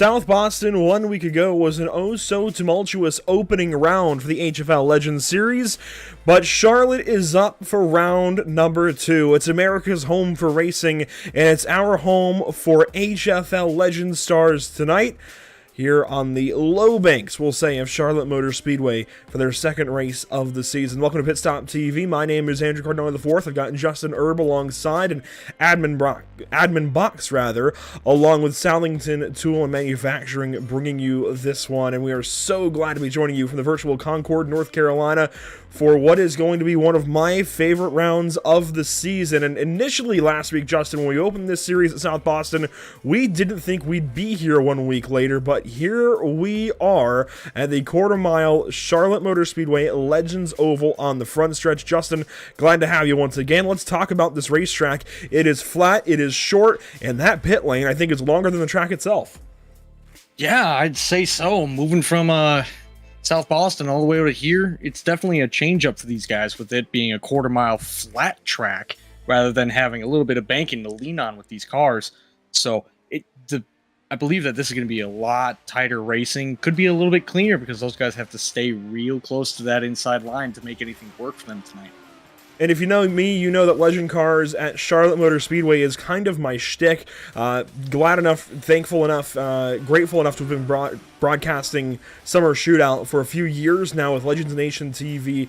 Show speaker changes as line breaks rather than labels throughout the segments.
South Boston 1 week ago was an oh-so-tumultuous opening round for the HFL Legends Series, but Charlotte is up for round number 2. It's America's home for racing, and it's our home for HFL Legends stars tonight, here on the low banks, we'll say, of Charlotte Motor Speedway for their second race of the season. Welcome to Pit Stop TV. My name is Andrew Cardinale IV. I've got Justin Erb alongside, and Admin Box, along with Salington Tool and Manufacturing, bringing you this one. And we are so glad to be joining you from the virtual Concord, North Carolina, for what is going to be one of my favorite rounds of the season. And initially last week, Justin, when we opened this series at South Boston, we didn't think we'd be here 1 week later, but here we are at the quarter-mile Charlotte Motor Speedway Legends Oval on the front stretch. Justin, glad to have you once again. Let's talk about this racetrack. It is flat, it is short, and that pit lane, I think, is longer than the track itself.
Yeah, I'd say so. Moving from South Boston all the way over here, it's definitely a change up for these guys, with it being a quarter-mile flat track rather than having a little bit of banking to lean on with these cars. So I believe that this is going to be a lot tighter racing. Could be a little bit cleaner because those guys have to stay real close to that inside line to make anything work for them tonight.
And if you know me, you know that Legend Cars at Charlotte Motor Speedway is kind of my shtick. Glad enough, thankful enough, grateful enough to have been broadcasting Summer Shootout for a few years now with Legends Nation TV,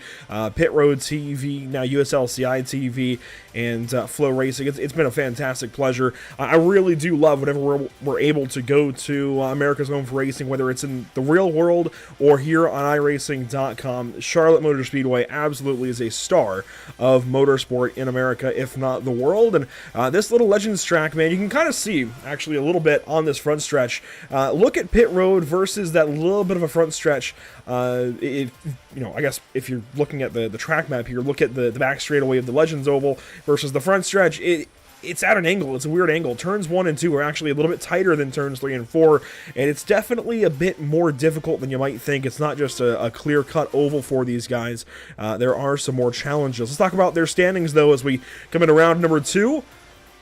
Pit Road TV, now USLCI TV, and Flow Racing. It's been a fantastic pleasure. I really do love whenever we're able to go to America's Home for Racing, whether it's in the real world or here on iRacing.com. Charlotte Motor Speedway absolutely is a star of motorsport in America, if not the world. And this little Legends track, man, you can kind of see actually a little bit on this front stretch. Look at Pit Road versus that little bit of a front stretch. I guess if you're looking at the track map here, look at the back straightaway of the Legends Oval versus the front stretch. It's at an angle. It's a weird angle. Turns 1 and 2 are actually a little bit tighter than turns 3 and 4, and it's definitely a bit more difficult than you might think. It's not just a clear-cut oval for these guys. There are some more challenges. Let's talk about their standings, though, as we come into round number 2.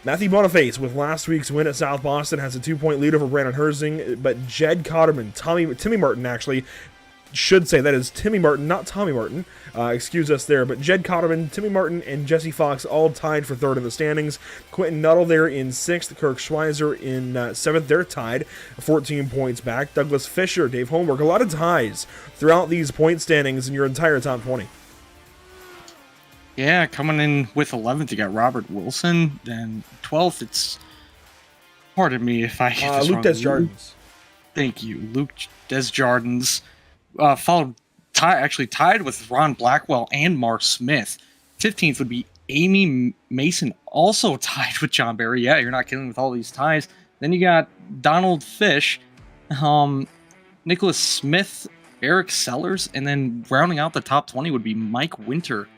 Matthew Boniface, with last week's win at South Boston, has a 2-point lead over Brandon Herzing, but Jed Cotterman, Timmy Martin, actually, should say that is Timmy Martin, not Tommy Martin. Excuse us there, but Jed Cotterman, Timmy Martin, and Jesse Fox all tied for 3rd in the standings. Quentin Nuttall there in 6th, Kirk Schweizer in 7th. They're tied, 14 points back. Douglas Fisher, Dave Holmberg, a lot of ties throughout these point standings in your entire top 20.
Yeah, coming in with 11th, you got Robert Wilson. Then 12th, it's... Pardon me if I get this
Luke
wrong.
Desjardins.
Thank you. Luke Desjardins. Followed, tied with Ron Blackwell and Mark Smith. 15th would be Amy Mason, also tied with John Barry. Yeah, you're not kidding with all these ties. Then you got Donald Fish, Nicholas Smith, Eric Sellers, and then rounding out the top 20 would be Mike Winter.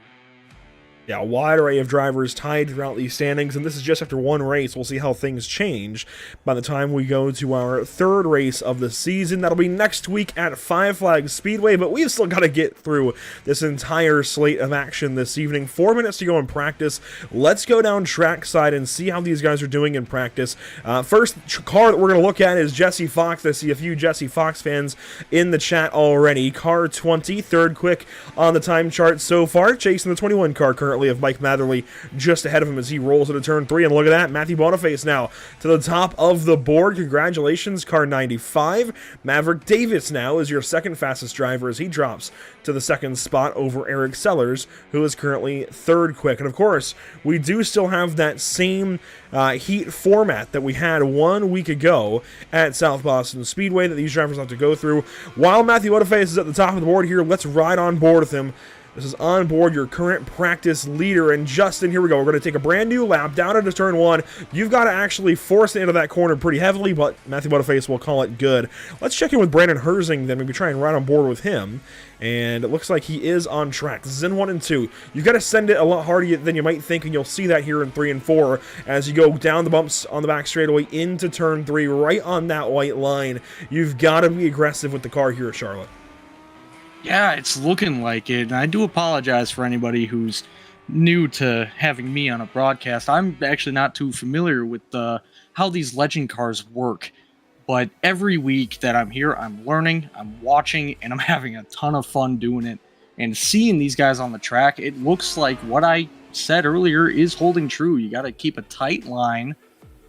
Yeah, a wide array of drivers tied throughout these standings, and this is just after one race. We'll see how things change by the time we go to our 3rd race of the season. That'll be next week at Five Flags Speedway, but we've still got to get through this entire slate of action this evening. 4 minutes to go in practice. Let's go down trackside and see how these guys are doing in practice. First car that we're going to look at is Jesse Fox. I see a few Jesse Fox fans in the chat already. Car 20, 3rd quick on the time chart so far, chasing the 21 car currently of Mike Matherly just ahead of him as he rolls into turn 3. And look at that, Matthew Boniface now to the top of the board. Congratulations, car 95. Maverick Davis now is your 2nd fastest driver as he drops to the 2nd spot over Eric Sellers, who is currently 3rd quick. And of course, we do still have that same heat format that we had 1 week ago at South Boston Speedway that these drivers have to go through. While Matthew Boniface is at the top of the board here, let's ride on board with him. This is on board your current practice leader, and Justin, here we go. We're going to take a brand new lap down into turn 1. You've got to actually force it into that corner pretty heavily, but Matthew Boniface will call it good. Let's check in with Brandon Herzing, then maybe try and ride on board with him, and it looks like he is on track. This is in 1 and 2. You've got to send it a lot harder than you might think, and you'll see that here in 3 and 4 as you go down the bumps on the back straightaway into turn 3, right on that white line. You've got to be aggressive with the car here at Charlotte.
Yeah, it's looking like it. And I do apologize for anybody who's new to having me on a broadcast. I'm actually not too familiar with how these legend cars work. But every week that I'm here, I'm learning, I'm watching, and I'm having a ton of fun doing it. And seeing these guys on the track, it looks like what I said earlier is holding true. You got to keep a tight line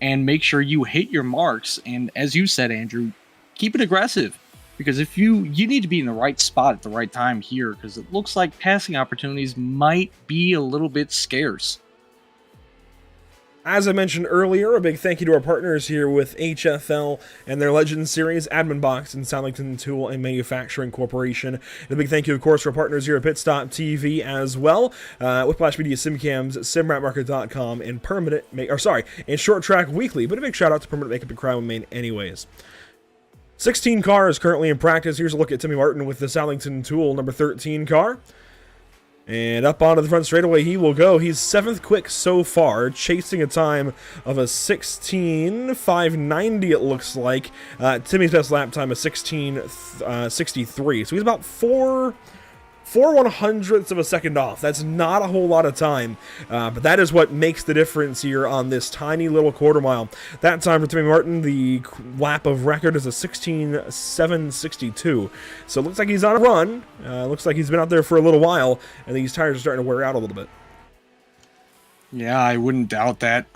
and make sure you hit your marks. And as you said, Andrew, keep it aggressive. Because if you need to be in the right spot at the right time here, because it looks like passing opportunities might be a little bit scarce.
As I mentioned earlier, a big thank you to our partners here with HFL and their Legends Series, Admin Box, and Soundington Tool and Manufacturing Corporation. And a big thank you, of course, to our partners here at Pitstop TV as well, Whiplash Media SimCams, SimRatMarket.com, and and Short Track Weekly. But a big shout out to Permanent Makeup and Crown Main anyways. 16 cars currently in practice. Here's a look at Timmy Martin with the Soundington Tool number 13 car. And up onto the front straightaway he will go. He's 7th quick so far, chasing a time of a 16.590 it looks like. Timmy's best lap time is 16.63. So he's about 4 1/100ths of a second off. That's not a whole lot of time, but that is what makes the difference here on this tiny little quarter mile. That time for Timmy Martin, the lap of record is a 16.762. So it looks like he's on a run. Looks like he's been out there for a little while, and these tires are starting to wear out a little bit.
Yeah, I wouldn't doubt that.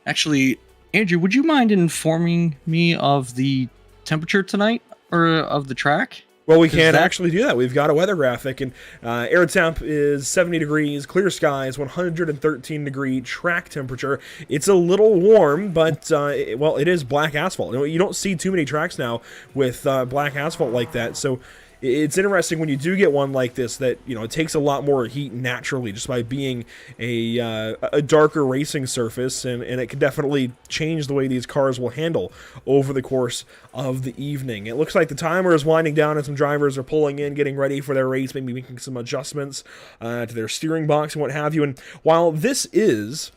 Actually, Andrew, would you mind informing me of the temperature tonight, or of the track?
Well, we can actually do that. We've got a weather graphic, and air temp is 70 degrees, clear skies, 113 degree track temperature. It's a little warm, but, it is black asphalt. You don't see too many tracks now with black asphalt like that, so it's interesting when you do get one like this that, it takes a lot more heat naturally just by being a darker racing surface, and it can definitely change the way these cars will handle over the course of the evening. It looks like the timer is winding down and some drivers are pulling in, getting ready for their race, maybe making some adjustments to their steering box and what have you. And while this is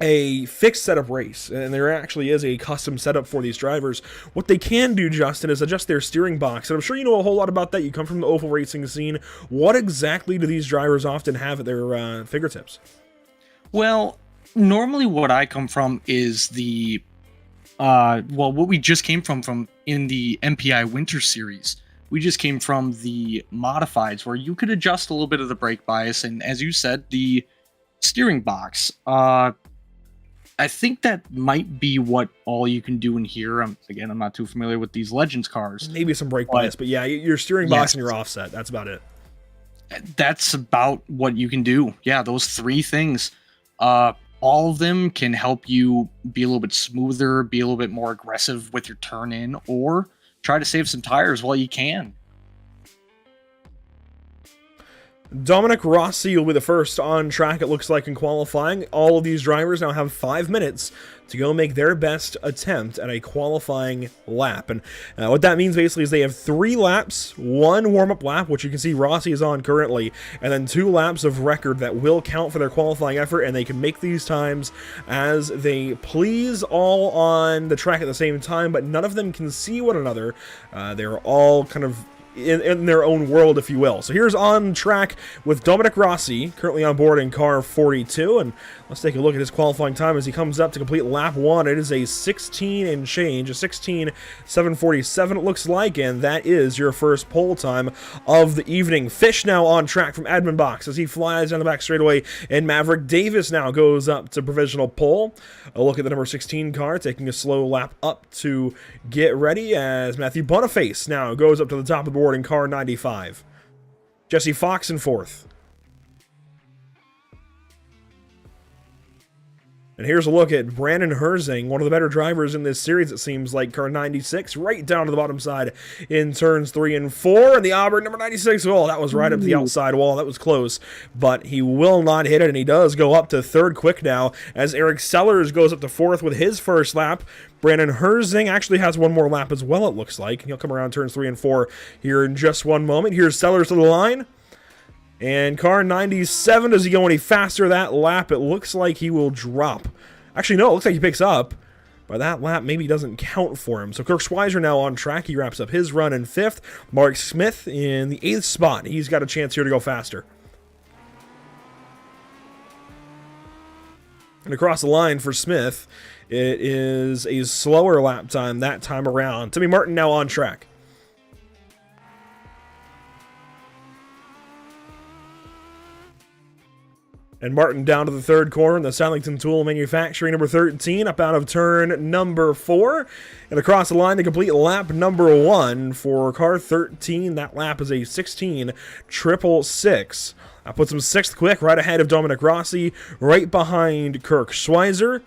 a fixed setup race, and there actually is a custom setup for these drivers, what they can do, Justin, is adjust their steering box, and I'm sure you know a whole lot about that. You come from the oval racing scene. What exactly do these drivers often have at their fingertips?
Well, normally what I come from is the what we just came from in the MPI Winter Series. We just came from the modifieds, where you could adjust a little bit of the brake bias, and as you said, the steering box. I think that might be what all you can do in here. I'm not too familiar with these Legends cars.
Maybe some brake bias, but yeah, your steering box and your offset. That's about it.
That's about what you can do. Yeah, those 3 things. All of them can help you be a little bit smoother, be a little bit more aggressive with your turn in, or try to save some tires while you can.
Dominic Rossi will be the first on track, it looks like, in qualifying. All of these drivers now have 5 minutes to go make their best attempt at a qualifying lap. And what that means basically is they have 3 laps, 1 warm-up lap, which you can see Rossi is on currently, and then 2 laps of record that will count for their qualifying effort, and they can make these times as they please, all on the track at the same time, but none of them can see one another. They're all kind of in their own world, if you will. So here's on track with Dominic Rossi, currently on board in car 42, and let's take a look at his qualifying time as he comes up to complete lap 1. It is a 16 and change, a 16.747 it looks like, and that is your first pole time of the evening. Fish now on track from Admin Box as he flies down the back straightaway, and Maverick Davis now goes up to provisional pole. A look at the number 16 car, taking a slow lap up to get ready as Matthew Boniface now goes up to the top of the board in car 95. Jesse Fox in 4th. And here's a look at Brandon Herzing, one of the better drivers in this series, it seems like, car 96, right down to the bottom side in turns 3 and 4. And the Auburn number 96, oh, that was right up to the outside wall. That was close, but he will not hit it, and he does go up to 3rd quick now as Eric Sellers goes up to 4th with his first lap. Brandon Herzing actually has 1 more lap as well, it looks like. He'll come around turns 3 and 4 here in just one moment. Here's Sellers to the line. And car 97, does he go any faster that lap? It looks like he will drop. Actually, no, it looks like he picks up. But that lap maybe doesn't count for him. So Kirk Schweizer now on track. He wraps up his run in 5th. Mark Smith in the 8th spot. He's got a chance here to go faster. And across the line for Smith, it is a slower lap time that time around. Timmy Martin now on track. And Martin down to the third corner in the Southington Tool Manufacturing number 13, up out of turn number 4. And across the line to complete lap number 1 for car 13. That lap is a 16.666. That puts him 6th quick, right ahead of Dominic Rossi, right behind Kirk Schweizer.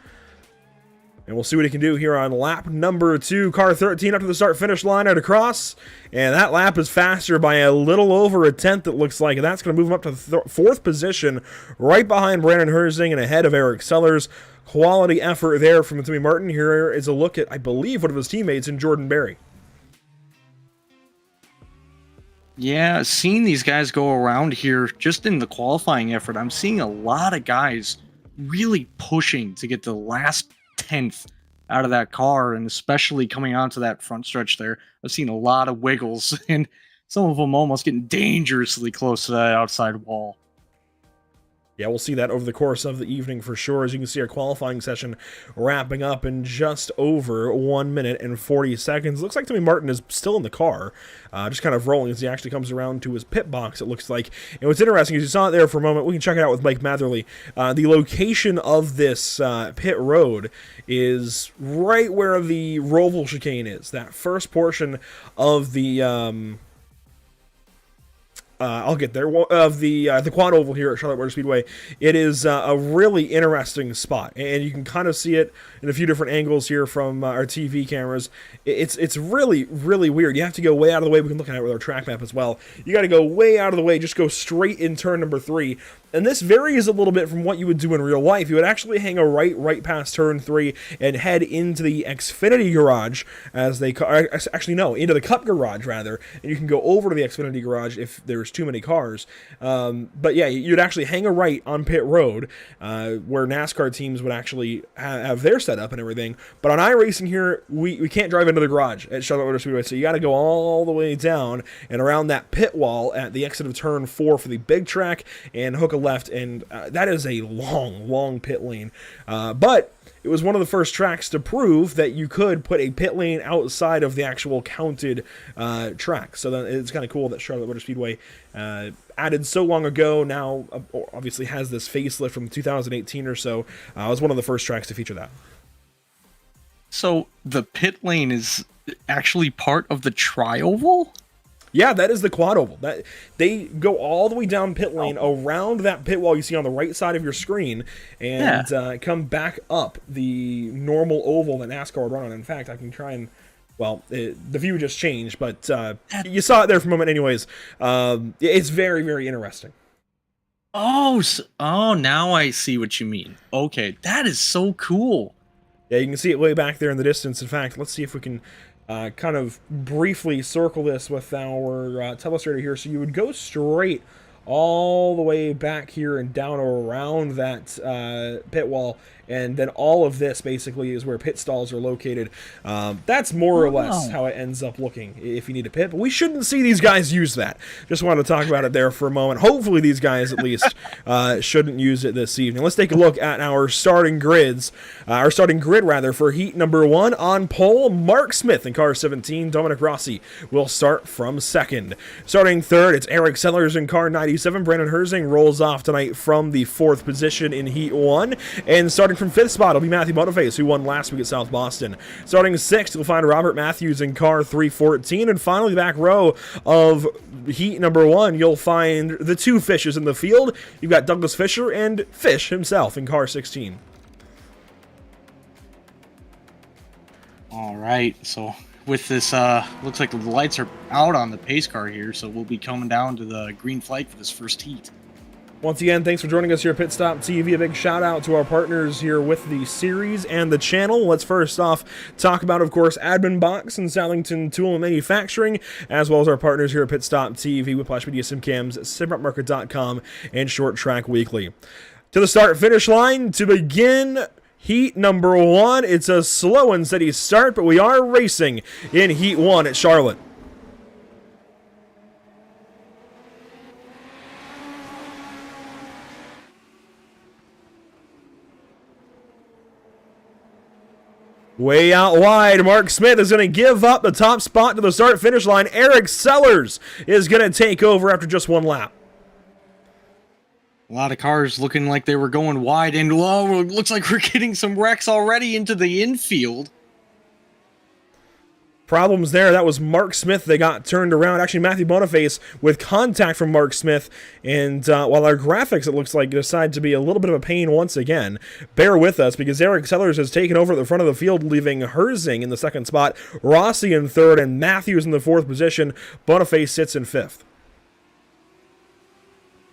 And we'll see what he can do here on lap number 2. Car 13 up to the start-finish line at across. And that lap is faster by a little over a tenth, it looks like. And that's going to move him up to the 4th position, right behind Brandon Herzing and ahead of Eric Sellers. Quality effort there from Timmy Martin. Here is a look at, I believe, one of his teammates in Jordan Berry.
Yeah, seeing these guys go around here just in the qualifying effort, I'm seeing a lot of guys really pushing to get the last 10th out of that car, and especially coming onto that front stretch there, I've seen a lot of wiggles, and some of them almost getting dangerously close to that outside wall.
Yeah, we'll see that over the course of the evening for sure. As you can see, our qualifying session wrapping up in just over 1 minute and 40 seconds. Looks like Timmy Martin is still in the car, just kind of rolling as he actually comes around to his pit box, it looks like. And what's interesting is you saw it there for a moment. We can check it out with Mike Matherly. The location of this pit road is right where the Roval chicane is. That first portion of the... I'll get there, of the quad oval here at Charlotte Motor Speedway. It is a really interesting spot, and you can kind of see it in a few different angles here from our TV cameras. It's really, really weird. You have to go way out of the way. We can look at it with our track map as well. You got to go way out of the way, just go straight in turn number 3. And this varies a little bit from what you would do in real life. You would actually hang a right past turn 3 and head into the Xfinity garage, as they actually no, into the Cup garage rather. And you can go over to the Xfinity garage if there's too many cars. But yeah, you'd actually hang a right on pit road, where NASCAR teams would actually have their setup and everything. But on iRacing here, we can't drive into the garage at Charlotte Motor Speedway, so you got to go all the way down and around that pit wall at the exit of turn 4 for the big track and hook a left, and that is a long pit lane. But it was one of the first tracks to prove that you could put a pit lane outside of the actual counted track. So then it's kind of cool that Charlotte Motor Speedway added so long ago, now obviously has this facelift from 2018 or so. It was one of the first tracks to feature that.
So the pit lane is actually part of the tri-oval?
Yeah, that is the quad oval. That they go all the way down pit lane around that pit wall you see on the right side of your screen, and come back up the normal oval that NASCAR would run on. In fact, I can try and, well, the view just changed, but you saw it there for a moment anyways. It's very, very interesting.
Oh, now I see what you mean. Okay, that is so cool.
Yeah, you can see it way back there in the distance. In fact, let's see if we can kind of briefly circle this with our telestrator here. So you would go straight all the way back here and down around that pit wall, and then all of this basically is where pit stalls are located. That's more or less how it ends up looking if you need a pit, but we shouldn't see these guys use that. Just wanted to talk about it there for a moment. Hopefully these guys at least shouldn't use it this evening. Let's take a look at our starting grids. Our starting grid rather for heat number 1. On pole, Mark Smith in car 17. Dominic Rossi will start from second. Starting third, it's Eric Sellers in car 97. Brandon Herzing rolls off tonight from the 4th position in heat 1. And starting from 5th spot will be Matthew Boniface, who won last week at South Boston. Starting 6th, you'll find Robert Matthews in car 314. And finally, the back row of heat number 1, you'll find the 2 fishes in the field. You've got Douglas Fisher and Fish himself in car 16.
All right, so with this, looks like the lights are out on the pace car here, so we'll be coming down to the green flag for this first heat.
Once again, thanks for joining us here at Pit Stop TV. A big shout out to our partners here with the series and the channel. Let's first off talk about, of course, Admin Box and Southington Tool and Manufacturing, as well as our partners here at Pit Stop TV, Whiplash Media, SimCams, SimRepMarket.com, and Short Track Weekly. To the start-finish line to begin heat number 1. It's a slow and steady start, but we are racing in heat 1 at Charlotte. Way out wide, Mark Smith is going to give up the top spot to the start-finish line. Eric Sellers is going to take over after just one lap.
A lot of cars looking like they were going wide, and oh, it looks like we're getting some wrecks already into the infield.
Problems there. That was Mark Smith. They got turned around. Actually, Matthew Boniface with contact from Mark Smith. And while our graphics, it looks like, decide to be a little bit of a pain once again, bear with us because Eric Sellers has taken over at the front of the field, leaving Herzing in the second spot, Rossi in third, and Matthews in the fourth position. Boniface sits in fifth.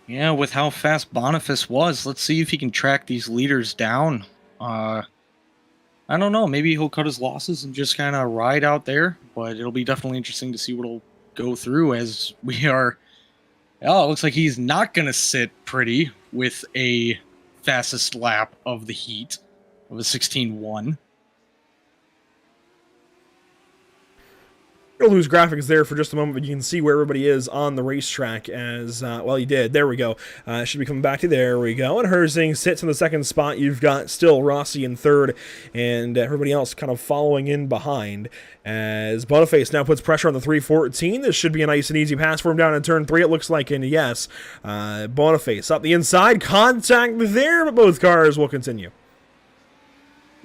Yeah, with how fast Boniface was, let's see if he can track these leaders down. I don't know. Maybe he'll cut his losses and just kind of ride out there. But it'll be definitely interesting to see what he'll go through as we are... Oh, it looks like he's not going to sit pretty with a fastest lap of the heat of a 16-1.
We'll lose graphics there for just a moment, but you can see where everybody is on the racetrack as, well, he did. There we go. Should be coming back to there we go. And Herzing sits in the second spot. You've got still Rossi in third and everybody else kind of following in behind as Boniface now puts pressure on the 314. This should be a nice and easy pass for him down in turn 3, it looks like, and yes, Boniface up the inside. Contact there, but both cars will continue.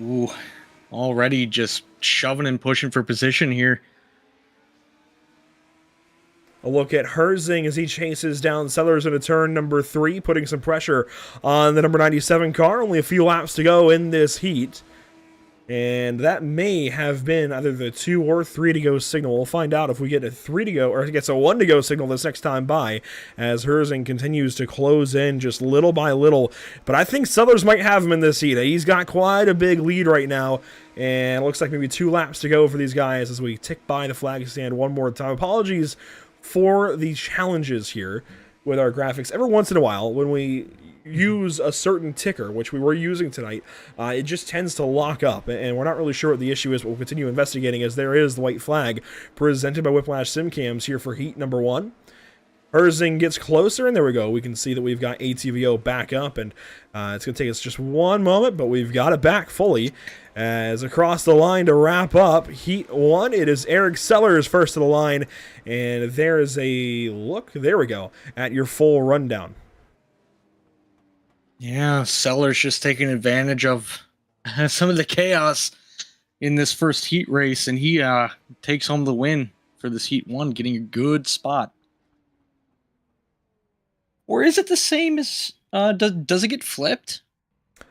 Ooh, already just shoving and pushing for position here.
A look at Herzing as he chases down Sellers into turn number 3, putting some pressure on the number 97 car. Only a few laps to go in this heat. And that may have been either the 2 or 3 to go signal. We'll find out if we get a 3 to go, or it gets a 1 to go signal this next time by, as Herzing continues to close in just little by little. But I think Sellers might have him in this heat. He's got quite a big lead right now. And it looks like maybe 2 laps to go for these guys as we tick by the flag stand one more time. Apologies for the challenges here with our graphics. Every once in a while, when we use a certain ticker, which we were using tonight, it just tends to lock up, and we're not really sure what the issue is, but we'll continue investigating as there is the white flag presented by Whiplash SimCams here for heat number 1. Herzing gets closer, and there we go. We can see that we've got ATVO back up, and it's going to take us just one moment, but we've got it back fully. As across the line to wrap up Heat 1, it is Eric Sellers first to the line, and there is a look, there we go, at your full rundown.
Yeah, Sellers just taking advantage of some of the chaos in this first heat race, and he takes home the win for this Heat 1, getting a good spot. Or is it the same as, does it get flipped?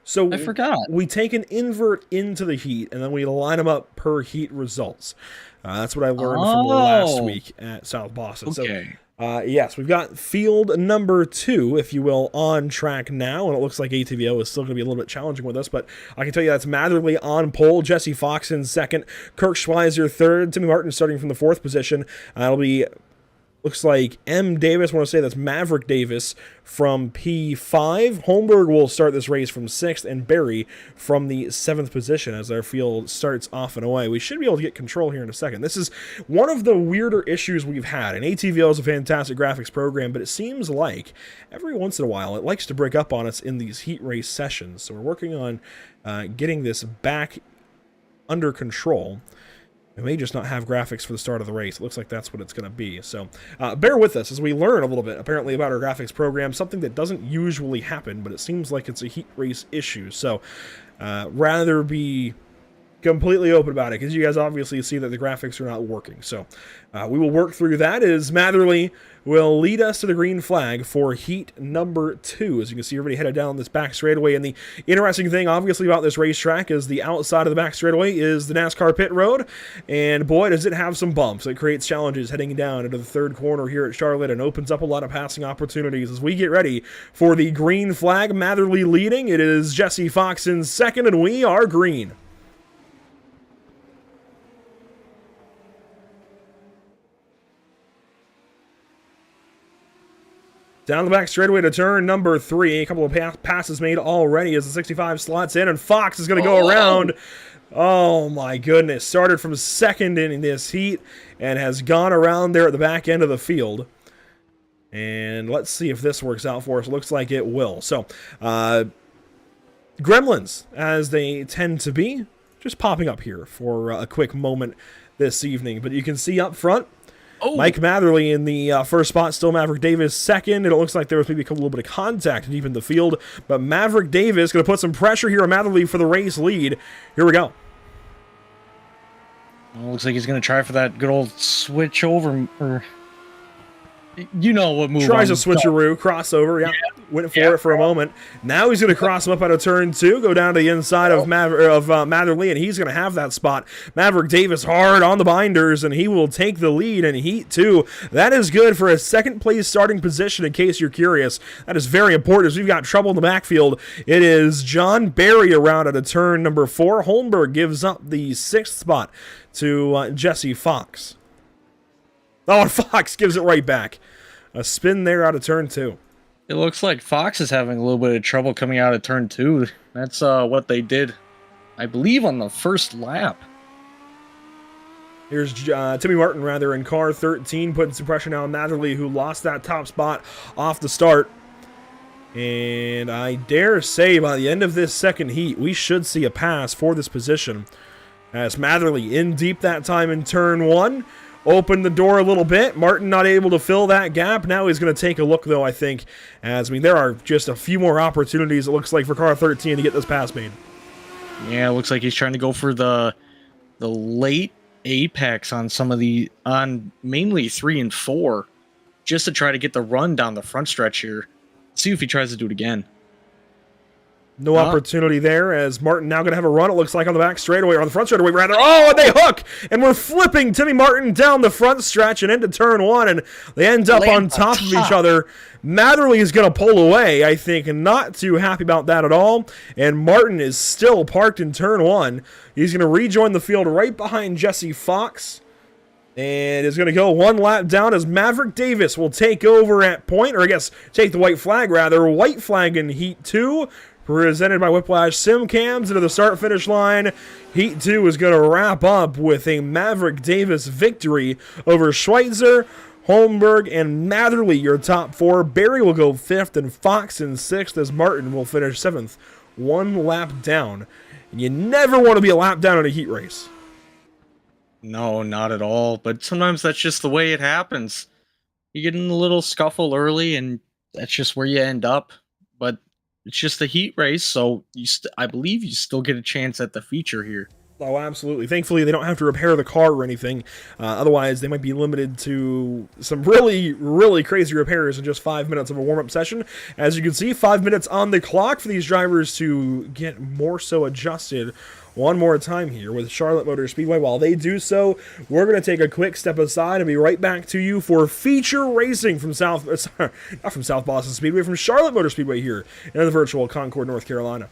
So
I forgot.
We take an invert into the heat, and then we line them up per heat results. That's what I learned from last week at South Boston.
Okay.
So, yes, we've got field number 2, if you will, on track now, and it looks like ATVO is still going to be a little bit challenging with us, but I can tell you that's Matherly on pole, Jesse Fox in second, Kirk Schweizer third, Timmy Martin starting from the 4th position. It'll be... Looks like M. Davis, I want to say that's Maverick Davis from P5. Holmberg will start this race from 6th, and Barry from the 7th position as our field starts off and away. We should be able to get control here in a second. This is one of the weirder issues we've had. And ATVL is a fantastic graphics program, but it seems like every once in a while it likes to break up on us in these heat race sessions. So we're working on getting this back under control. We may just not have graphics for the start of the race. It looks like that's what it's going to be. So bear with us as we learn a little bit, apparently, about our graphics program, something that doesn't usually happen, but it seems like it's a heat race issue. So rather be completely open about it, because you guys obviously see that the graphics are not working. So we will work through that as Matherly will lead us to the green flag for heat number 2. As you can see, everybody headed down this back straightaway. And the interesting thing, obviously, about this racetrack is the outside of the back straightaway is the NASCAR pit road. And boy, does it have some bumps. It creates challenges heading down into the 3rd corner here at Charlotte and opens up a lot of passing opportunities as we get ready for the green flag. Matherly leading. It is Jesse Fox in second, and we are green. Down the back straightaway to turn number 3. A couple of passes made already as the 65 slots in, and Fox is going to go around. Oh my goodness. Started from 2nd in this heat and has gone around there at the back end of the field. And let's see if this works out for us. It looks like it will. So, Gremlins, as they tend to be, just popping up here for a quick moment this evening. But you can see up front,
Oh,
Mike Matherly in the first spot, still Maverick Davis second. It looks like there was maybe a little bit of contact deep in the field, but Maverick Davis going to put some pressure here on Matherly for the race lead. Here we go.
well, looks like he's going to try for that good old switch over, or you know what move.
Tries a switcheroo, crossover, yeah. Went for it for a moment. Now he's going to cross him up out of turn 2, go down to the inside of Matherly, and he's going to have that spot. Maverick Davis hard on the binders, and he will take the lead in Heat 2. That is good for a second-place starting position, in case you're curious. That is very important, as we've got trouble in the backfield. It is John Barry around out of turn number 4. Holmberg gives up the 6th spot to Jesse Fox. Oh, and Fox gives it right back. A spin there out of turn 2.
It looks like Fox is having a little bit of trouble coming out of turn 2. That's what they did, I believe, on the first lap.
Here's Timmy Martin, rather, in car 13, putting some pressure now on Matherly, who lost that top spot off the start. And I dare say by the end of this second heat, we should see a pass for this position. As Matherly in deep that time in turn 1. Opened the door a little bit. Martin not able to fill that gap. Now he's going to take a look, though, I think. As, I mean, there are just a few more opportunities, it looks like, for car 13 to get this pass made.
Yeah, it looks like he's trying to go for the late apex on some of on mainly 3 and 4, just to try to get the run down the front stretch here. See if he tries to do it again.
No opportunity there, as Martin now going to have a run, it looks like, on the back straightaway, or on the front straightaway, rather. Oh, and they hook! And we're flipping Timmy Martin down the front stretch and into turn 1, and they end up on top of each other. Matherly is going to pull away, I think, and not too happy about that at all. And Martin is still parked in turn 1. He's going to rejoin the field right behind Jesse Fox. And is going to go one lap down as Maverick Davis will take over at point, or I guess take the white flag, rather. White flag in Heat 2. Presented by Whiplash Sim Cams into the start-finish line. Heat 2 is going to wrap up with a Maverick Davis victory over Schweitzer, Holmberg, and Matherly, your top 4. Barry will go 5th and Fox in 6th, as Martin will finish 7th. One lap down. And you never want to be a lap down in a heat race.
No, not at all. But sometimes that's just the way it happens. You get in a little scuffle early, and that's just where you end up. But it's just a heat race, so I believe you still get a chance at the feature here.
Oh, absolutely. Thankfully, they don't have to repair the car or anything. Otherwise, they might be limited to some really, really crazy repairs in just 5 minutes of a warm-up session. As you can see, 5 minutes on the clock for these drivers to get more so adjusted one more time here with Charlotte Motor Speedway. While they do so, we're going to take a quick step aside and be right back to you for feature racing from not from South Boston Speedway, from Charlotte Motor Speedway here in the virtual Concord, North Carolina.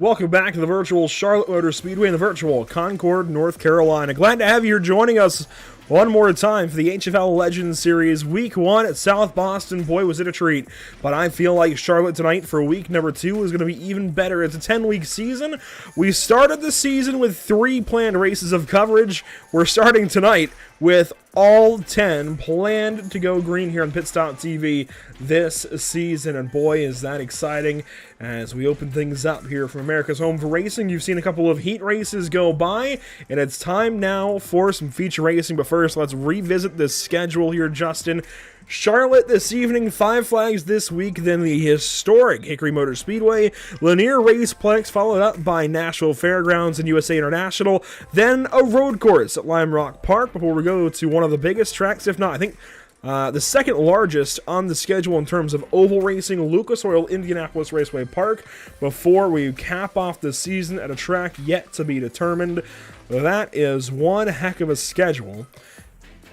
Welcome back to the virtual Charlotte Motor Speedway in the virtual Concord, North Carolina. Glad to have you here joining us one more time for the HFL Legends Series Week 1 at South Boston. Boy, was it a treat. But I feel like Charlotte tonight for week number 2 is going to be even better. It's a 10-week season. We started the season with 3 planned races of coverage. We're starting tonight with all 10 planned to go green here on Pit Stop TV this season. And boy, is that exciting as we open things up here from America's Home for Racing. You've seen a couple of heat races go by, and it's time now for some feature racing. But first, let's revisit the schedule here, Justin. Charlotte this evening, 5 flags this week, then the historic Hickory Motor Speedway, Lanier Raceplex, followed up by Nashville Fairgrounds and USA International, then a road course at Lime Rock Park before we go to one of the biggest tracks, if not, I think, the second largest on the schedule in terms of oval racing, Lucas Oil Indianapolis Raceway Park, before we cap off the season at a track yet to be determined. That is one heck of a schedule,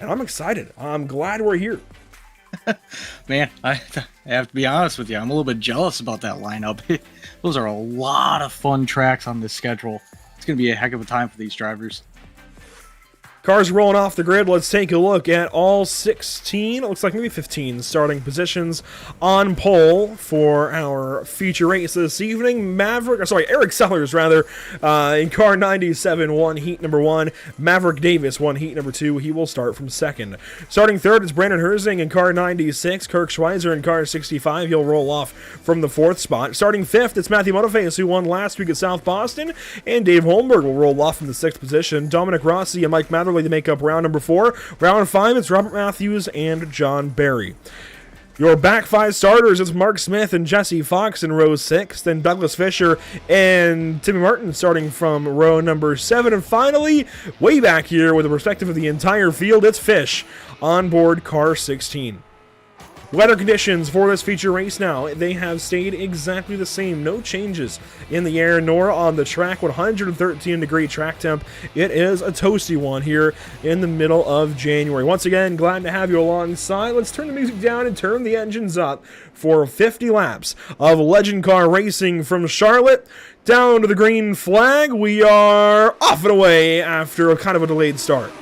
and I'm excited. I'm glad we're here.
Man, I have to be honest with you. I'm a little bit jealous about that lineup. Those are a lot of fun tracks on this schedule. It's going to be a heck of a time for these drivers.
Cars rolling off the grid. Let's take a look at all 16, it looks like maybe 15 starting positions on pole for our feature race this evening. Eric Sellers, in car 97 won heat number 1. Maverick Davis won heat number 2. He will start from second. Starting third is Brandon Herzing in car 96. Kirk Schweizer in car 65. He'll roll off from the 4th spot. Starting fifth, it's Matthew Boniface, who won last week at South Boston, and Dave Holmberg will roll off from the 6th position. Dominic Rossi and Mike Matherly to make up round number 4. Round 5, it's Robert Matthews and John Barry. Your back 5 starters, it's Mark Smith and Jesse Fox in row 6, then Douglas Fisher and Timmy Martin starting from row number 7, and finally, way back here with the perspective of the entire field, it's Fish on board car 16. Weather conditions for this feature race now, they have stayed exactly the same. No changes in the air nor on the track. 113 degree track temp. It is a toasty one here in the middle of January. Once again, glad to have you alongside. Let's turn the music down and turn the engines up for 50 laps of legend car racing from Charlotte down to the green flag. We are off and away after a kind of a delayed start.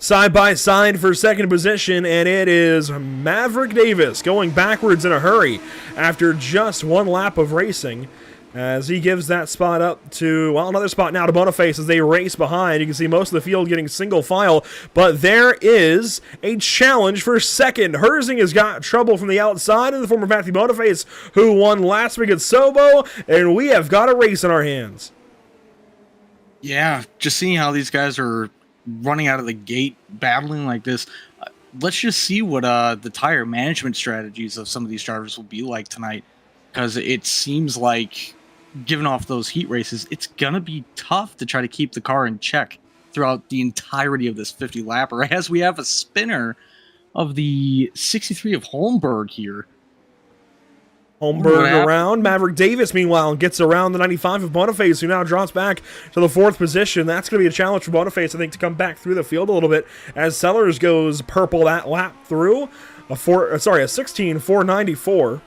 Side by side for second position, and it is Maverick Davis going backwards in a hurry after just one lap of racing, as he gives that spot up to, well, another spot now to Boniface as they race behind. You can see most of the field getting single file, but there is a challenge for second. Herzing has got trouble from the outside in the form of Matthew Boniface, who won last week at Sobo, and we have got a race in our hands.
Yeah, just seeing how these guys are running out of the gate battling like this, let's just see what the tire management strategies of some of these drivers will be like tonight, because it seems like, given off those heat races, it's gonna be tough to try to keep the car in check throughout the entirety of this 50 lapper, as we have a spinner of the 63 of Holmberg here.
Holmberg around. Maverick Davis, meanwhile, gets around the 95 of Boniface, who now drops back to the 4th position. That's going to be a challenge for Boniface, I think, to come back through the field a little bit as Sellers goes purple that lap through. A 16.494.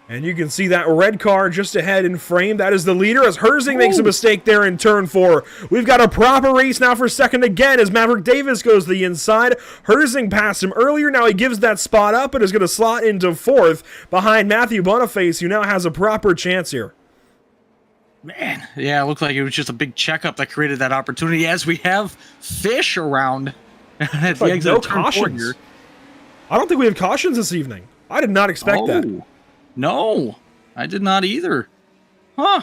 And you can see that red car just ahead in frame. That is the leader as Herzing makes a mistake there in turn 4. We've got a proper race now for second again as Maverick Davis goes to the inside. Herzing passed him earlier. Now he gives that spot up and is going to slot into 4th behind Matthew Boniface, who now has a proper chance here.
Man, yeah, it looked like it was just a big checkup that created that opportunity, as we have Fish around at the exit
no
of turn 4 here.
I don't think we have cautions this evening. I did not expect that.
No, I did not either. Huh.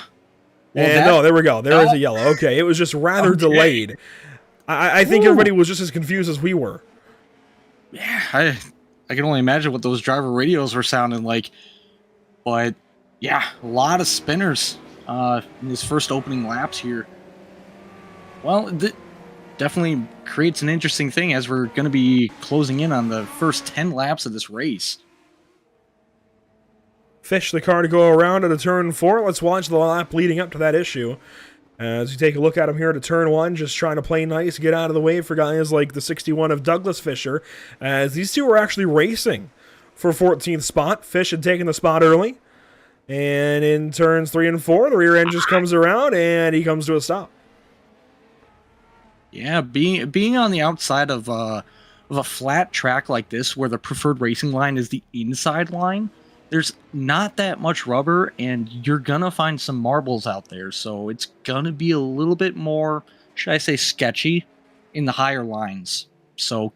Well,
and no, there we go. There is a yellow. Okay, it was just rather delayed. I think everybody was just as confused as we were.
Yeah, I can only imagine what those driver radios were sounding like. But yeah, a lot of spinners in these first opening laps here. Well, that definitely creates an interesting thing as we're going to be closing in on the first 10 laps of this race.
Fish the car to go around at a turn 4. Let's watch the lap leading up to that issue. As you take a look at him here to turn one, just trying to play nice, get out of the way for guys like the 61 of Douglas Fisher, as these two were actually racing for 14th spot. Fish had taken the spot early, and in turns 3 and 4, the rear end just comes around, and he comes to a stop.
Yeah, being on the outside of a flat track like this, where the preferred racing line is the inside line, there's not that much rubber, and you're gonna find some marbles out there. So it's gonna be a little bit more, should I say, sketchy in the higher lines. So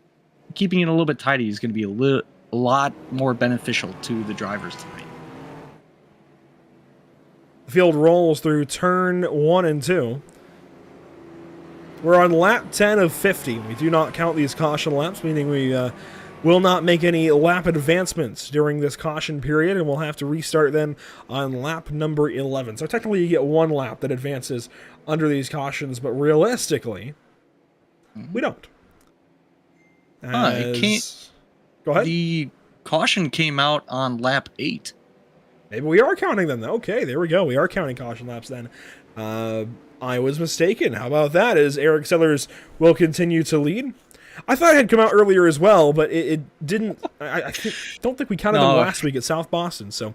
keeping it a little bit tidy is gonna be a lot more beneficial to the drivers tonight.
The field rolls through turn 1 and 2. We're on lap 10 of 50. We do not count these caution laps, meaning we will not make any lap advancements during this caution period, and we'll have to restart then on lap number 11. So technically you get one lap that advances under these cautions, but realistically, we don't.
It can't.
Go ahead.
The caution came out on lap 8.
Maybe we are counting them then. Okay, there we go. We are counting caution laps then. I was mistaken. How about that? As Eric Sellers will continue to lead. I thought it had come out earlier as well, but it didn't. I don't think we counted them last week at South Boston. So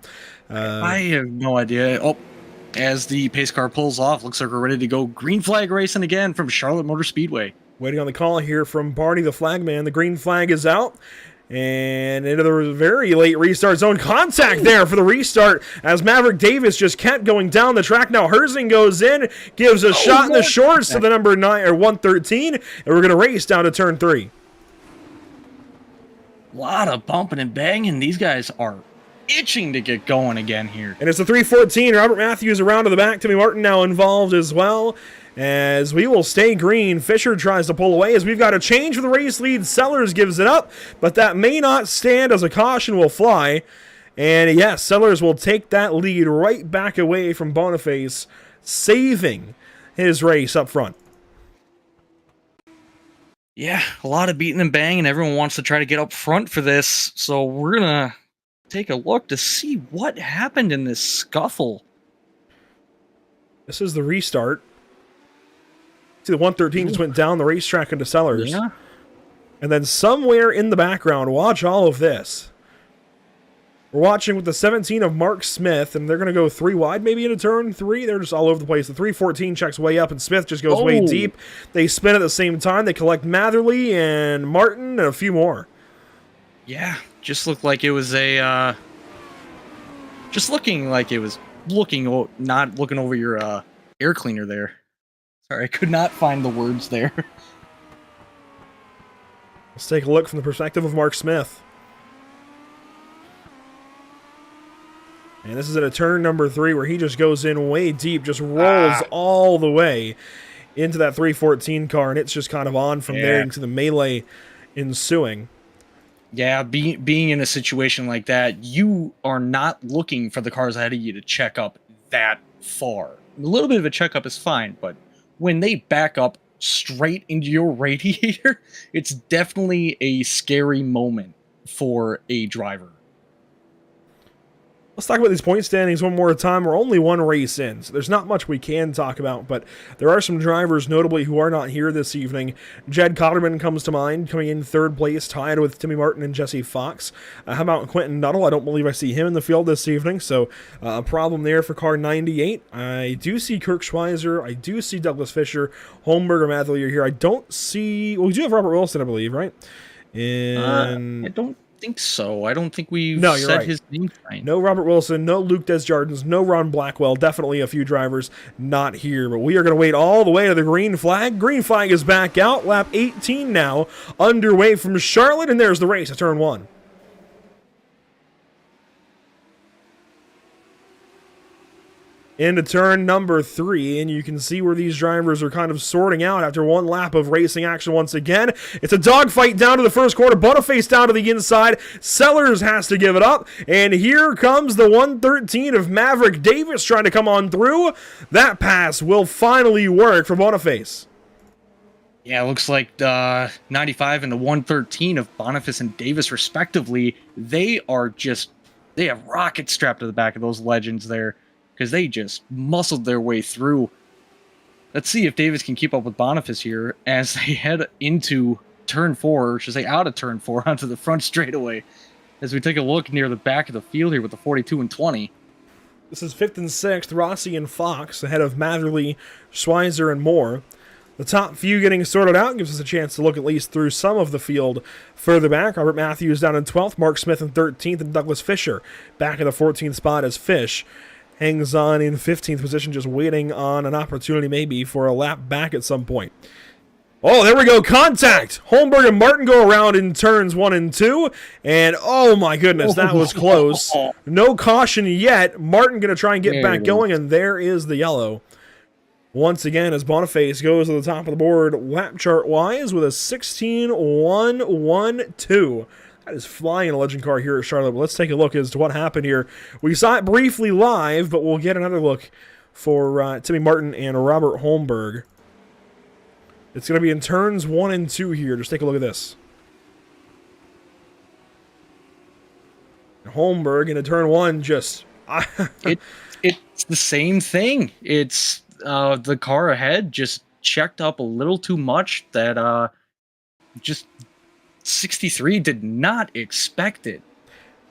I have no idea. Oh, as the pace car pulls off, looks like we're ready to go. Green flag racing again from Charlotte Motor Speedway.
Waiting on the call here from Barney the flagman. The green flag is out. And into the very late restart zone. Contact there for the restart as Maverick Davis just kept going down the track. Now Herzing goes in, gives a shot in the shorts to the number 9 or 113, and we're going to race down to turn 3.
A lot of bumping and banging. These guys are itching to get going again here.
And it's the 314. Robert Matthews around to the back. Timmy Martin now involved as well. As we will stay green, Fisher tries to pull away as we've got a change for the race lead. Sellers gives it up, but that may not stand as a caution will fly. And yes, Sellers will take that lead right back away from Boniface, saving his race up front.
Yeah, a lot of beating and banging. Everyone wants to try to get up front for this. So we're going to take a look to see what happened in this scuffle.
This is the restart. See, the 113 just went down the racetrack into Sellers.
Yeah.
And then somewhere in the background, watch all of this. We're watching with the 17 of Mark Smith, and they're going to go 3 wide maybe into turn 3. They're just all over the place. The 314 checks way up, and Smith just goes way deep. They spin at the same time. They collect Matherly and Martin and a few more.
Yeah, just looked like it was a... just looking like it was not looking over your air cleaner there. Sorry, I could not find the words there.
Let's take a look from the perspective of Mark Smith. And this is at a turn number 3 where he just goes in way deep, just rolls all the way into that 314 car, and it's just kind of on from there into the melee ensuing.
Yeah, being in a situation like that, you are not looking for the cars ahead of you to check up that far. A little bit of a checkup is fine, but when they back up straight into your radiator, it's definitely a scary moment for a driver.
Let's talk about these point standings one more time. We're only one race in, so there's not much we can talk about, but there are some drivers, notably, who are not here this evening. Jed Cotterman comes to mind, coming in 3rd place, tied with Timmy Martin and Jesse Fox. How about Quentin Nuttall? I don't believe I see him in the field this evening, so a problem there for car 98. I do see Kirk Schweizer. I do see Douglas Fisher. Holmberg or Matherly are here. I don't see... Well, we do have Robert Wilson, I believe, right?
I don't think so. I don't think we've said his name right.
No Robert Wilson, no Luke Desjardins, no Ron Blackwell. Definitely a few drivers not here, but we are going to wait all the way to the green flag. Green flag is back out. Lap 18 now underway from Charlotte, and there's the race at turn 1. Into turn number 3, and you can see where these drivers are kind of sorting out after one lap of racing action once again. It's a dogfight down to the first corner. Boniface down to the inside. Sellers has to give it up, and here comes the 113 of Maverick Davis trying to come on through. That pass will finally work for Boniface.
Yeah, it looks like 95 and the 113 of Boniface and Davis, respectively. They have rockets strapped to the back of those legends there, because they just muscled their way through. Let's see if Davis can keep up with Boniface here as they head into turn 4, or should I say out of turn 4 onto the front straightaway. As we take a look near the back of the field here with the 42 and 20.
This is 5th and 6th, Rossi and Fox ahead of Matherly, Schweizer, and Moore. The top few getting sorted out gives us a chance to look at least through some of the field further back. Robert Matthews down in 12th, Mark Smith in 13th, and Douglas Fisher back in the 14th spot as Fish hangs on in 15th position, just waiting on an opportunity maybe for a lap back at some point. Oh, there we go. Contact. Holmberg and Martin go around in turns 1 and 2. And, oh, my goodness, that was close. No caution yet. Martin going to try and get back going, and there is the yellow. Once again, as Boniface goes to the top of the board, lap chart-wise, with a 16-1-1-2. That is flying in a legend car here at Charlotte. But let's take a look as to what happened here. We saw it briefly live, but we'll get another look for Timmy Martin and Robert Holmberg. It's going to be in turns 1 and 2 here. Just take a look at this. Holmberg into turn 1 just...
it's the same thing. It's the car ahead just checked up a little too much that just 63 did not expect it.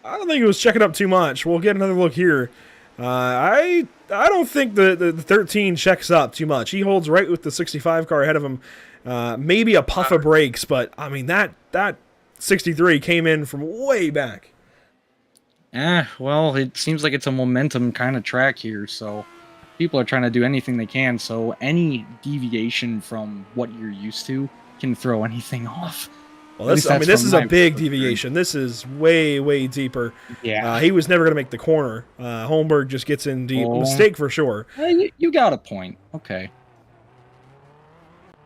I don't think it was checking up too much. We'll get another look here. I don't think the 13 checks up too much. He holds right with the 65 car ahead of him. Maybe a puff of brakes, but I mean that 63 came in from way back.
Well, it seems like it's a momentum kind of track here, so people are trying to do anything they can. So any deviation from what you're used to can throw anything off.
Well, this is a big deviation. This is way, way deeper.
Yeah.
He was never going to make the corner. Holmberg just gets in deep. Mistake for sure.
You got a point. Okay.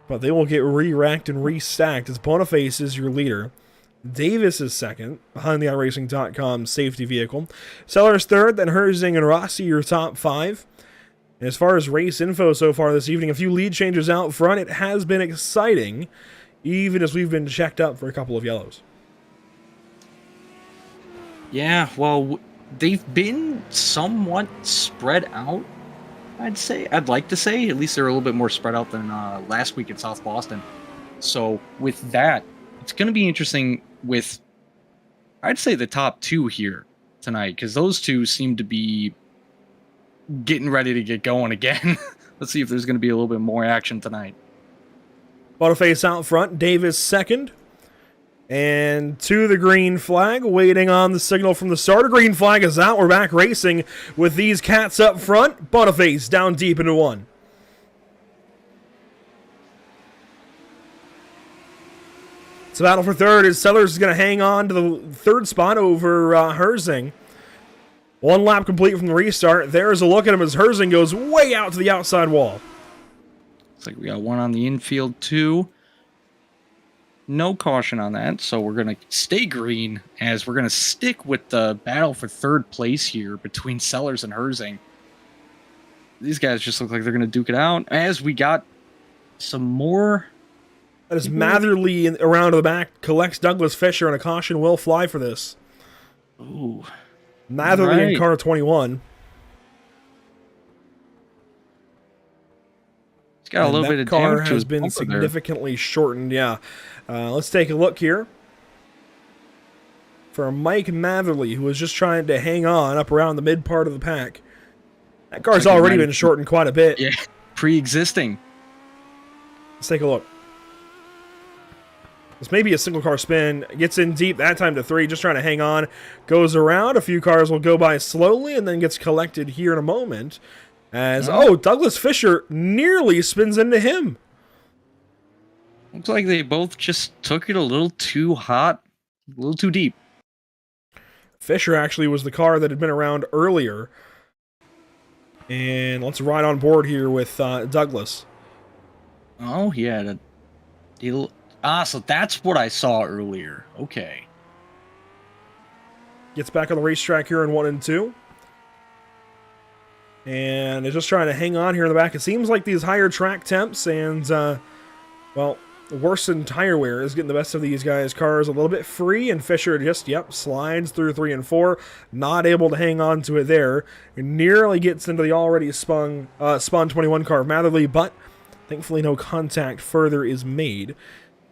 But they will get re-racked and restacked as Boniface is your leader. Davis is second, behind the iRacing.com safety vehicle. Sellers third, then Herzing and Rossi your top 5. And as far as race info so far this evening, a few lead changes out front. It has been exciting, even as we've been checked up for a couple of yellows.
Yeah, well, they've been somewhat spread out, I'd like to say. At least they're a little bit more spread out than last week at South Boston. So with that, it's going to be interesting with, I'd say, the top 2 here tonight, because those two seem to be getting ready to get going again. Let's see if there's going to be a little bit more action tonight.
Boniface out front, Davis second. And to the green flag, waiting on the signal from the starter. Green flag is out. We're back racing with these cats up front. Boniface down deep into 1. It's a battle for third as Sellers is going to hang on to the 3rd spot over Herzing. 1 lap complete from the restart. There's a look at him as Herzing goes way out to the outside wall.
Looks like we got 1 on the infield, 2. No caution on that, so we're going to stay green as we're going to stick with the battle for 3rd place here between Sellers and Herzing. These guys just look like they're going to duke it out as we got some more.
That is Matherly around to the back, collects Douglas Fisher, and a caution will fly for this.
Ooh.
Matherly in car 21.
It's got a little bit of damage.
Car has been significantly shortened, yeah. Let's take a look here. For Mike Matherly, who was just trying to hang on up around the mid part of the pack. That car's already been shortened quite a bit.
Yeah, pre-existing.
Let's take a look. This may be a single car spin. Gets in deep, that time to 3, just trying to hang on. Goes around, a few cars will go by slowly, and then gets collected here in a moment. As, Douglas Fisher nearly spins into him.
Looks like they both just took it a little too hot, a little too deep.
Fisher actually was the car that had been around earlier. And let's ride on board here with Douglas.
Oh, he had a deal. So that's what I saw earlier. Okay.
Gets back on the racetrack here in 1 and 2. And is just trying to hang on here in the back. It seems like these higher track temps and, worsened tire wear is getting the best of these guys' cars a little bit free, and Fisher just, slides through 3 and 4. Not able to hang on to it there. Nearly gets into the already spun 21 car of Matherly, but Thankfully, no contact further is made.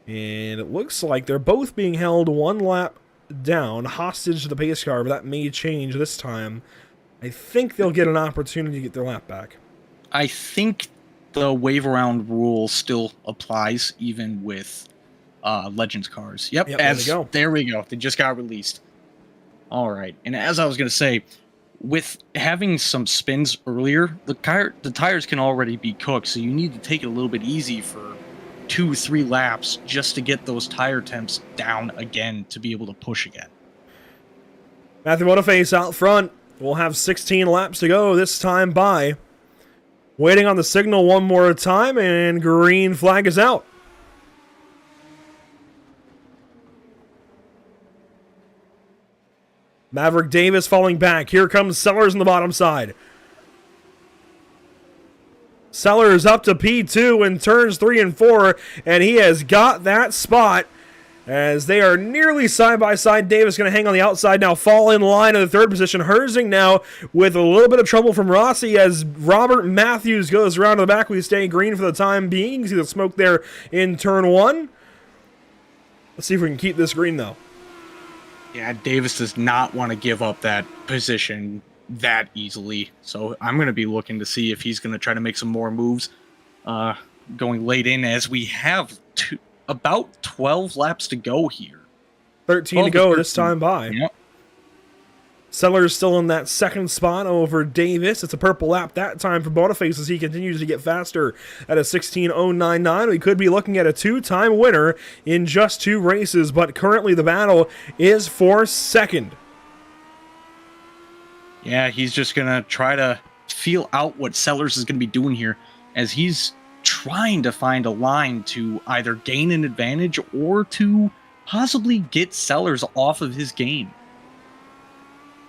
And it looks like they're both being held one lap down, hostage to the pace car, but that may change this time. I think they'll get an opportunity to get their lap back.
I think the wave around rule still applies even with Legends cars. Yep, there we go. They just got released. All right, and as I was going to say, with having some spins earlier, the tires can already be cooked, so you need to take it a little bit easy for 2-3 laps just to get those tire temps down again to be able to push again.
Matthew Boniface out front. We'll have 16 laps to go this time by. Waiting on the signal one more time, and green flag is out. Maverick Davis falling back. Here comes Sellers on the bottom side. Sellers up to P2 in turns 3 and 4, and he has got that spot as they are nearly side by side. Davis going to hang on the outside now, fall in line in the third position. Herzing now with a little bit of trouble from Rossi as Robert Matthews goes around to the back. We stay green for the time being. You can see the smoke there in turn 1. Let's see if we can keep this green though.
Yeah, Davis does not want to give up that position that easily. So I'm going to be looking to see if he's going to try to make some more moves going late in, as we have about 12 laps to go here.
13 to go this time by.
Yep.
Sellers still in that second spot over Davis. It's a purple lap that time for Boniface as he continues to get faster at a 16.099. We could be looking at a 2-time winner in just 2 races, but currently the battle is for second.
Yeah, he's just going to try to feel out what Sellers is going to be doing here, as he's trying to find a line to either gain an advantage or to possibly get Sellers off of his game.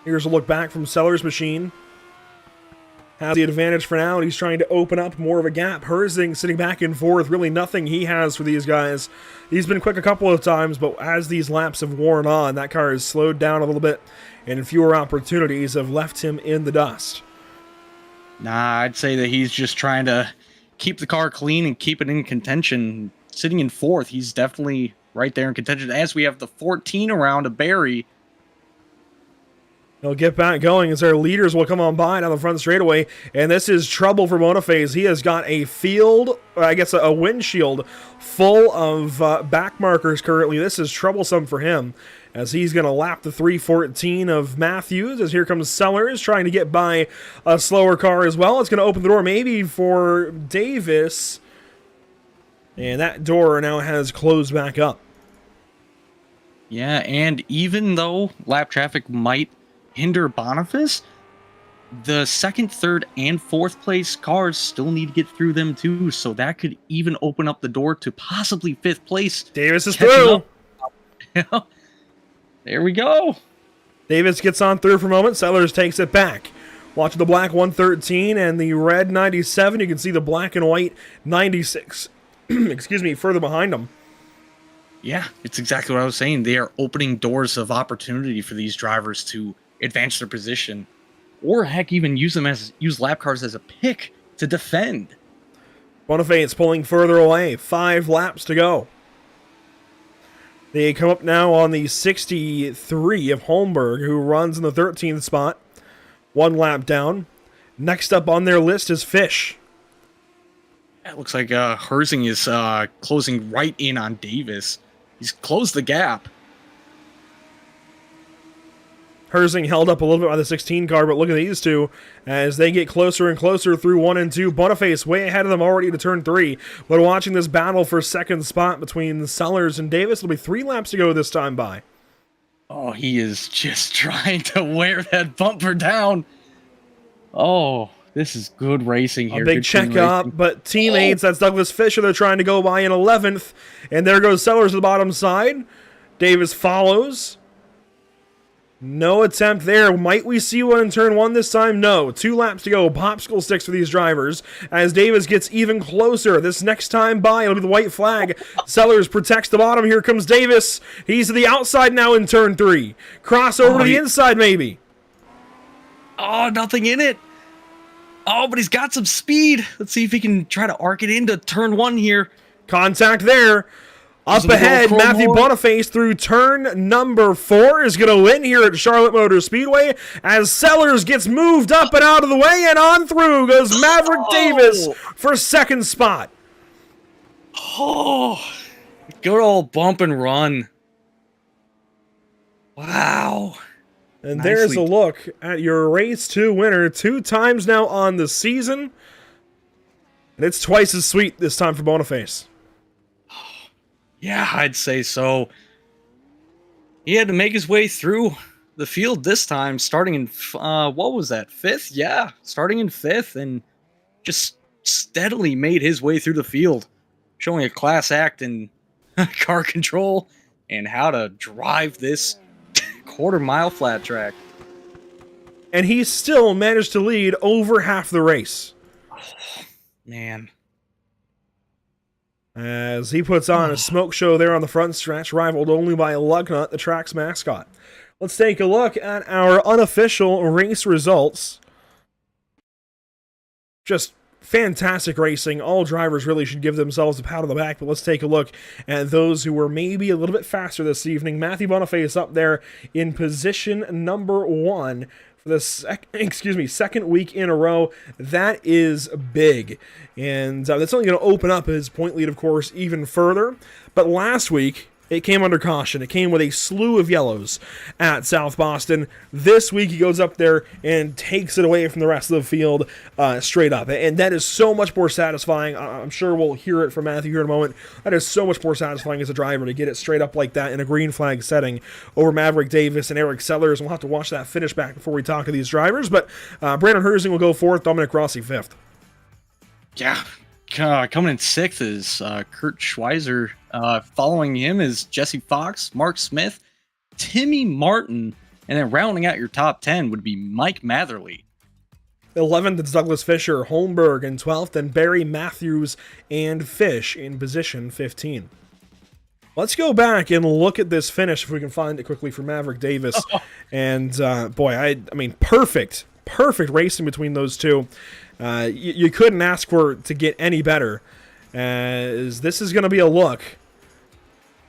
Here's a look back from Sellers' machine. Has the advantage for now, and he's trying to open up more of a gap. Herzing sitting back and forth, really nothing he has for these guys. He's been quick a couple of times, but as these laps have worn on, that car has slowed down a little bit, and fewer opportunities have left him in the dust.
Nah, I'd say that he's just trying to keep the car clean and keep it in contention. Sitting in 4th, he's definitely right there in contention, as we have the 14 around of Barry.
He'll get back going as their leaders will come on by down the front straightaway, and this is trouble for Boniface. He has got a a windshield full of back markers currently. This is troublesome for him, as he's going to lap the 314 of Matthews, as here comes Sellers trying to get by a slower car as well. It's going to open the door maybe for Davis, and that door now has closed back up.
Yeah, and even though lap traffic might hinder Boniface, the 2nd, 3rd, and 4th place cars still need to get through them too, so that could even open up the door to possibly 5th place.
Davis is through.
There we go.
Davis gets on through for a moment. Sellers takes it back. Watching the black 113 and the red 97. You can see the black and white 96. Excuse me, further behind them.
Yeah, it's exactly what I was saying. They are opening doors of opportunity for these drivers to advance their position, or heck, even use lap cars as a pick to defend.
Boniface pulling further away. 5 laps to go. They come up now on the 63 of Holmberg, who runs in the 13th spot. 1 lap down. Next up on their list is Fish.
It looks like Herzing is closing right in on Davis. He's closed the gap.
Herzing held up a little bit by the 16 car, but look at these two as they get closer and closer through 1 and 2. Boniface way ahead of them already to turn 3. But watching this battle for second spot between Sellers and Davis, it'll be 3 laps to go this time by.
Oh, he is just trying to wear that bumper down. Oh, this is good racing here.
A big check up, but teammates, that's Douglas Fisher, they're trying to go by in 11th. And there goes Sellers to the bottom side. Davis follows. No attempt there. Might we see one in turn 1 this time? No. 2 laps to go. Popsicle sticks for these drivers as Davis gets even closer. This next time by, it'll be the white flag. Sellers protects the bottom. Here comes Davis. He's to the outside now in turn 3. Cross over to the inside maybe.
Oh, nothing in it. Oh, but he's got some speed. Let's see if he can try to arc it into turn 1 here.
Contact there. Up ahead, Matthew Boniface through turn number 4 is going to win here at Charlotte Motor Speedway as Sellers gets moved up and out of the way, and on through goes Maverick Davis for second spot.
Oh, good old bump and run. Wow.
And there's a look at your Race 2 winner 2 times now on the season. And it's twice as sweet this time for Boniface.
Yeah, I'd say so. He had to make his way through the field this time, starting in, what was that, 5th? Yeah, starting in 5th, and just steadily made his way through the field, showing a class act in car control and how to drive this quarter-mile flat track.
And he still managed to lead over half the race.
Oh, man.
As he puts on a smoke show there on the front stretch, rivaled only by Lugnut, the track's mascot. Let's take a look at our unofficial race results. Just fantastic racing. All drivers really should give themselves a pat on the back, but let's take a look at those who were maybe a little bit faster this evening. Matthew Boniface up there in position number 1. The second week in a row. That is big. And that's only going to open up his point lead, of course, even further. But last week, it came under caution. It came with a slew of yellows at South Boston. This week, he goes up there and takes it away from the rest of the field straight up. And that is so much more satisfying. I'm sure we'll hear it from Matthew here in a moment. That is so much more satisfying as a driver to get it straight up like that in a green flag setting over Maverick Davis and Eric Sellers. We'll have to watch that finish back before we talk to these drivers. But Brandon Herzing will go 4th, Dominic Rossi 5th.
Yeah. Coming in 6th is Kurt Schweizer. Following him is Jesse Fox, Mark Smith, Timmy Martin, and then rounding out your top 10 would be Mike Matherly.
11th is Douglas Fisher, Holmberg in 12th, and Barry Matthews and Fish in position 15. Let's go back and look at this finish if we can find it quickly for Maverick Davis. And boy, I mean, perfect racing between those two. You couldn't ask for it to get any better, as this is going to be a look.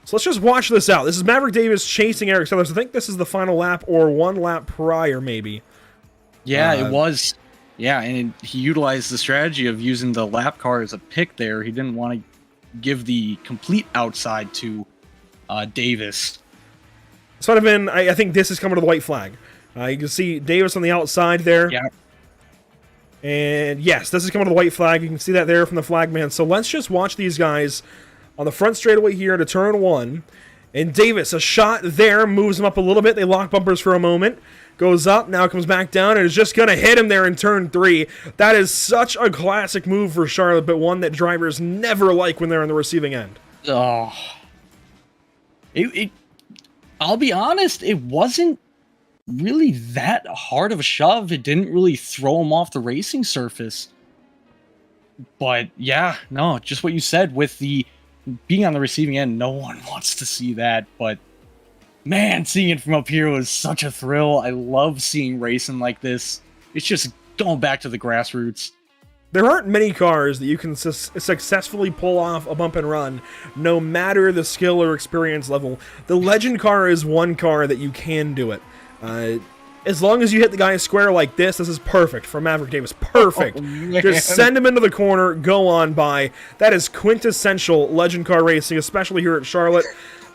So let's just watch this out. This is Maverick Davis chasing Eric Sellers. I think this is the final lap or one lap prior, maybe.
Yeah, it was. Yeah, and he utilized the strategy of using the lap car as a pick there. He didn't want to give the complete outside to Davis.
This might have been, I think this is coming to the white flag. You can see Davis on the outside there.
Yeah.
And yes, this is coming to the white flag. You can see that there from the flagman. So let's just watch these guys on the front straightaway here to turn 1. And Davis, a shot there, moves him up a little bit. They lock bumpers for a moment. Goes up, now comes back down, and is just going to hit him there in turn 3. That is such a classic move for Charlotte, but one that drivers never like when they're on the receiving end.
Oh. I'll be honest, it wasn't really that hard of a shove. It didn't really throw him off the racing surface. But yeah, no, just what you said with the being on the receiving end, no one wants to see that. But man, seeing it from up here was such a thrill. I love seeing racing like this. It's just going back to the grassroots.
There aren't many cars that you can successfully pull off a bump and run, no matter the skill or experience level. The Legend car is one car that you can do it. As long as you hit the guy square like this is perfect for Maverick Davis. Perfect. Just send him into the corner, go on by. That is quintessential Legend car racing, especially here at Charlotte.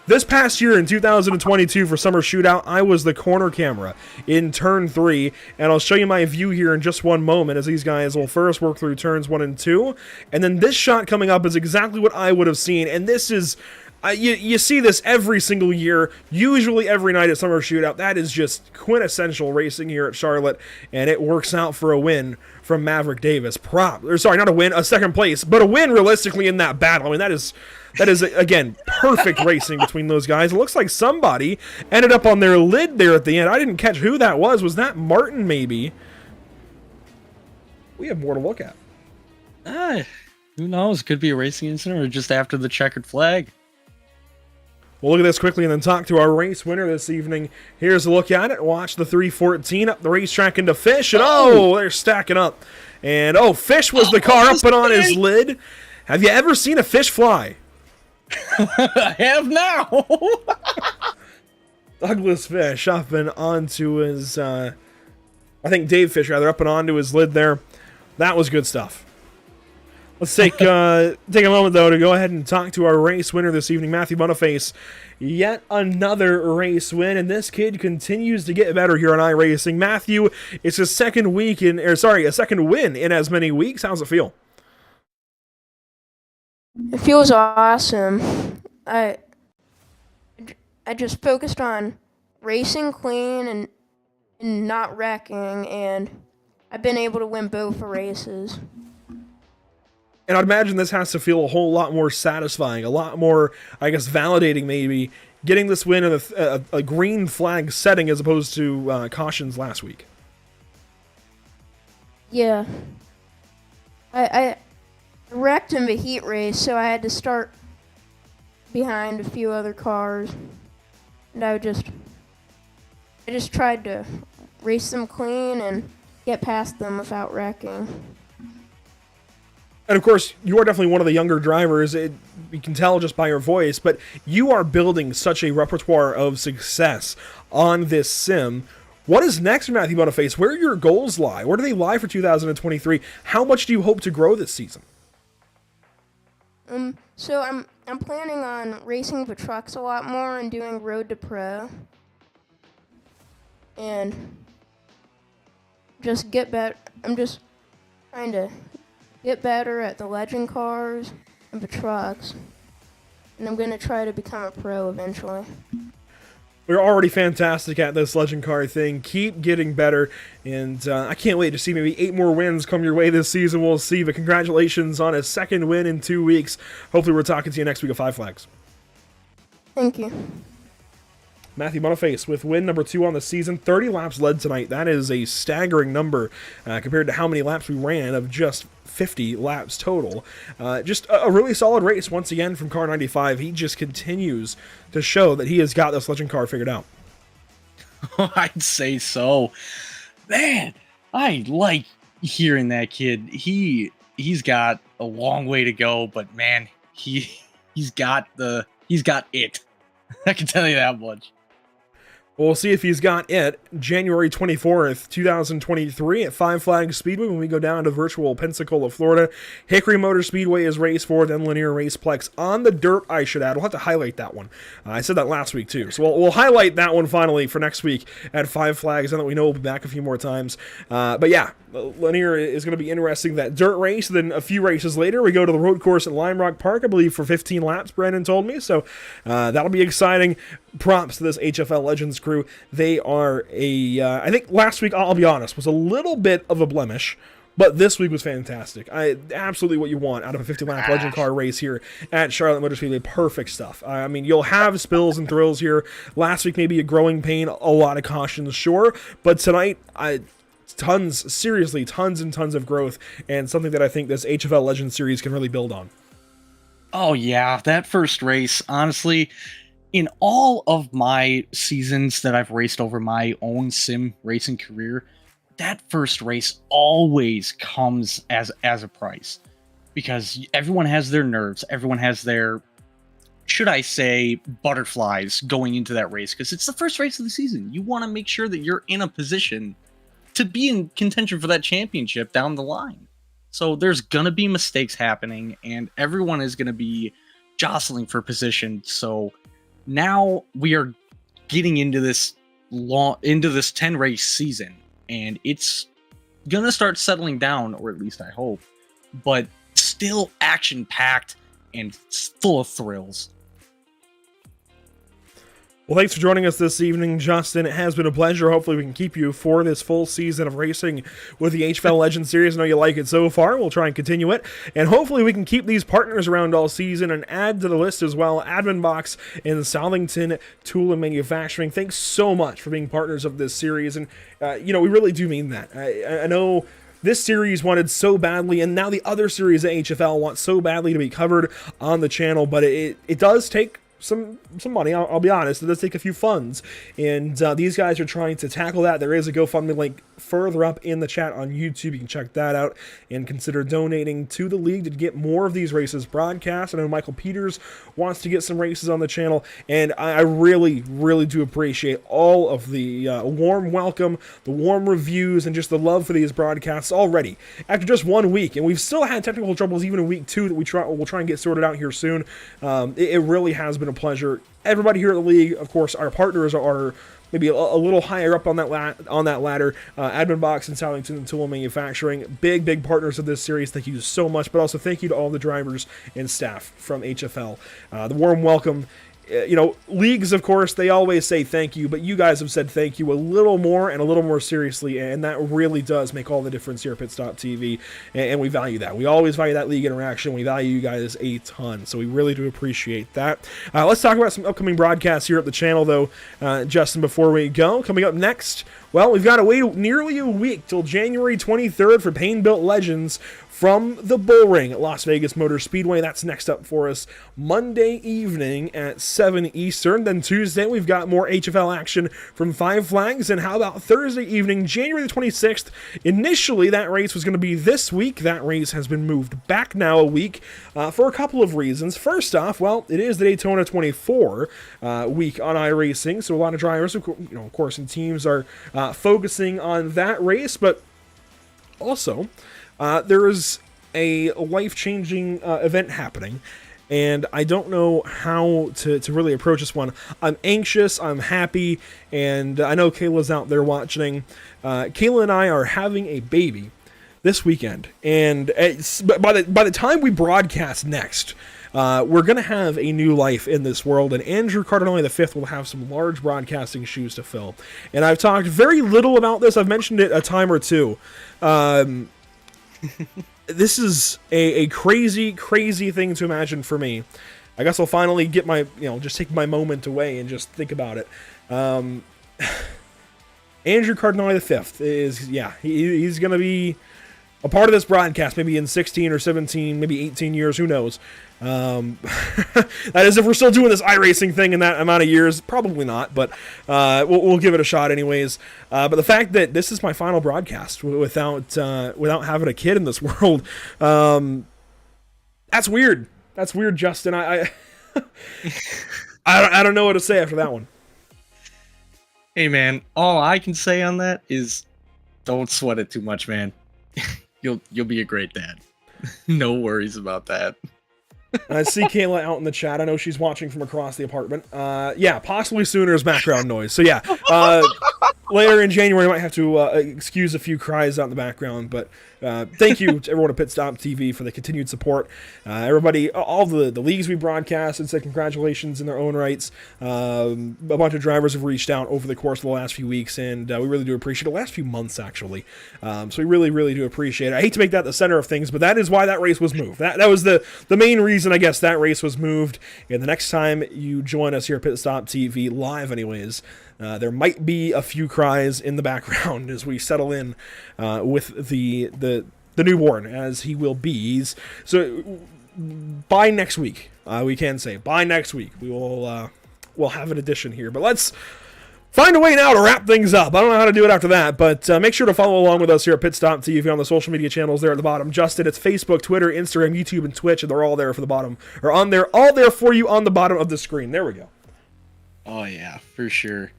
This past year in 2022 for Summer Shootout, I was the corner camera in turn 3, and I'll show you my view here in just one moment as these guys will first work through turns 1 and 2. And then this shot coming up is exactly what I would have seen, and this is... You see this every single year, usually every night at Summer Shootout. That is just quintessential racing here at Charlotte, and it works out for a win from Maverick Davis. Sorry, not a win, a second place, but a win realistically in that battle. I mean, that is again, perfect racing between those guys. It looks like somebody ended up on their lid there at the end. I didn't catch who that was. Was that Martin, maybe? We have more to look at.
Who knows? Could be a racing incident or just after the checkered flag.
We'll look at this quickly and then talk to our race winner this evening. Here's a look at it. Watch the 314 up the racetrack into Fish. And they're stacking up. And, oh, fish was the car up and on his lid. Have you ever seen a fish fly?
I have now.
Douglas Fish up and onto his, I think Dave Fish, rather, up and onto his lid there. That was good stuff. Let's take a moment, though, to go ahead and talk to our race winner this evening, Matthew Boniface. Yet another race win, and this kid continues to get better here on iRacing. Matthew, it's his second win in as many weeks. How's it feel?
It feels awesome. I just focused on racing clean and not wrecking, and I've been able to win both races.
And I'd imagine this has to feel a whole lot more satisfying, a lot more, I guess, validating maybe, getting this win in a green flag setting as opposed to cautions last week.
Yeah. I wrecked in the heat race, so I had to start behind a few other cars. And I just tried to race them clean and get past them without wrecking.
And of course, you are definitely one of the younger drivers. You can tell just by your voice, but you are building such a repertoire of success on this sim. What is next for Matthew Boniface? Where do your goals lie? Where do they lie for 2023? How much do you hope to grow this season?
So I'm planning on racing the trucks a lot more and doing Road to Pro. And just get better. I'm just trying to get better at the legend cars and the trucks. And I'm going to try to become a pro eventually.
We're already fantastic at this legend car thing. Keep getting better. And I can't wait to see maybe 8 more wins come your way this season. We'll see. But congratulations on a second win in 2 weeks. Hopefully we're talking to you next week at Five Flags.
Thank you.
Matthew Boniface with win number 2 on the season. 30 laps led tonight. That is a staggering number compared to how many laps we ran of just 50 laps total. Just a really solid race once again from Car 95. He just continues to show that he has got this legend car figured out.
I'd say so. Man, I like hearing that kid. He's got a long way to go, but man, he's got it. I can tell you that much.
We'll see if he's got it January 24th, 2023 at Five Flags Speedway when we go down to virtual Pensacola, Florida. Hickory Motor Speedway is race 4, then Lanier Raceplex on the dirt, I should add. We'll have to highlight that one. I said that last week, too. So we'll highlight that one finally for next week at Five Flags, and that we know we'll be back a few more times. But yeah, Lanier is going to be interesting. That dirt race, then a few races later, we go to the road course at Lime Rock Park, I believe, for 15 laps, Brandon told me. So that'll be exciting. Props to this HFL Legends crew. They are I think last week, I'll be honest, was a little bit of a blemish, but this week was fantastic. Absolutely what you want out of a 50-lap legend car race here at Charlotte Motor Speedway. Perfect stuff. I mean, you'll have spills and thrills here. Last week, maybe a growing pain, a lot of cautions, sure, but tonight, seriously, tons and tons of growth, and something that I think this HFL Legends series can really build on.
Oh yeah, that first race, honestly, in all of my seasons that I've raced over my own sim racing career, that first race always comes as a price, because everyone has their nerves, everyone has their, should I say, butterflies going into that race, because it's the first race of the season. You want to make sure that you're in a position to be in contention for that championship down the line. So there's gonna be mistakes happening, and everyone is gonna be jostling for position. So now we are getting into this 10 race season, and it's gonna start settling down, or at least I hope, but still action packed and full of thrills.
Well, thanks for joining us this evening, Justin. It has been a pleasure. Hopefully we can keep you for this full season of racing with the HFL Legends series. I know you like it so far. We'll try and continue it. And hopefully we can keep these partners around all season and add to the list as well. Admin Box and Southington Tool and Manufacturing. Thanks so much for being partners of this series. And, we really do mean that. I know this series wanted so badly, and now the other series at HFL wants so badly to be covered on the channel, but it does take some money. I'll be honest, it does take a few funds, and these guys are trying to tackle that. There is a GoFundMe link further up in the chat on YouTube. You can check that out and consider donating to the league to get more of these races broadcast. I know Michael Peters wants to get some races on the channel, and I really, really do appreciate all of the warm welcome, the warm reviews, and just the love for these broadcasts already after just 1 week. And we've still had technical troubles even in week 2 that we'll try and get sorted out here soon. It really has been a pleasure. Everybody here at the league, of course, our partners are maybe a little higher up on that ladder. Admin Box and Salington and Tool Manufacturing, big partners of this series. Thank you so much, but also thank you to all the drivers and staff from HFL. The warm welcome. Leagues, of course, they always say thank you, but you guys have said thank you a little more and a little more seriously, and that really does make all the difference here at Pitstop TV, and we value that. We always value that league interaction. We value you guys a ton, so we really do appreciate that. Let's talk about some upcoming broadcasts here at the channel, though, Justin, before we go. Coming up next, well, we've got to wait nearly a week till January 23rd for Pain Built Legends from the Bull Ring at Las Vegas Motor Speedway. That's next up for us Monday evening at 7 Eastern. Then Tuesday, we've got more HFL action from Five Flags. And how about Thursday evening, January the 26th? Initially, that race was going to be this week. That race has been moved back now a week for a couple of reasons. First off, well, it is the Daytona 24 week on iRacing, so a lot of drivers, of course, and teams are focusing on that race, but also there is a life-changing event happening, and I don't know how to really approach this one. I'm anxious, I'm happy, and I know Kayla's out there watching. Kayla and I are having a baby this weekend, and by the time we broadcast next, we're going to have a new life in this world, and Andrew Cardinale V will have some large broadcasting shoes to fill. And I've talked very little about this. I've mentioned it a time or two. This is a crazy thing to imagine for me. I guess I'll finally get just take my moment away and just think about it. Andrew Cardinale V is, he's going to be a part of this broadcast, maybe in 16 or 17, maybe 18 years, who knows. That is, if we're still doing this iRacing thing in that amount of years, probably not, but we'll give it a shot anyways. But the fact that this is my final broadcast without having a kid in this world, that's weird. That's weird, Justin. I don't know what to say after that one.
Hey, man, all I can say on that is don't sweat it too much, man. You'll be a great dad. No worries about that.
I see Kayla out in the chat. I know she's watching from across the apartment. Possibly sooner as background noise. So later in January, I might have to excuse a few cries out in the background. But thank you to everyone at Pitstop TV for the continued support. Everybody, all the leagues we broadcast, and said congratulations in their own rights. A bunch of drivers have reached out over the course of the last few weeks, and we really do appreciate it. The last few months, actually. So we really do appreciate it. I hate to make that the center of things, but that is why that race was moved. That was the main reason, I guess, that race was moved. And the next time you join us here at Pitstop TV, live anyways, there might be a few cries in the background as we settle in with the newborn, as he will be. So by next week, we can say by next week we will we'll have an addition here. But let's find a way now to wrap things up. I don't know how to do it after that, but make sure to follow along with us here at Pitstop TV on the social media channels there at the bottom. Justin, it's Facebook, Twitter, Instagram, YouTube, and Twitch, and they're all there for the bottom, or on there, all there for you on the bottom of the screen. There we go.
Oh yeah, for sure.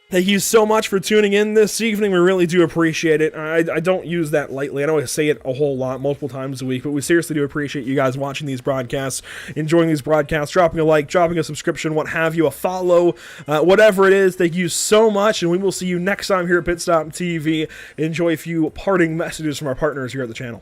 Thank you so much for tuning in this evening. We really do appreciate it. I don't use that lightly. I don't say it a whole lot, multiple times a week, but we seriously do appreciate you guys watching these broadcasts, enjoying these broadcasts, dropping a like, dropping a subscription, what have you, a follow, whatever it is. Thank you so much, and we will see you next time here at Pitstop TV. Enjoy a few parting messages from our partners here at the channel.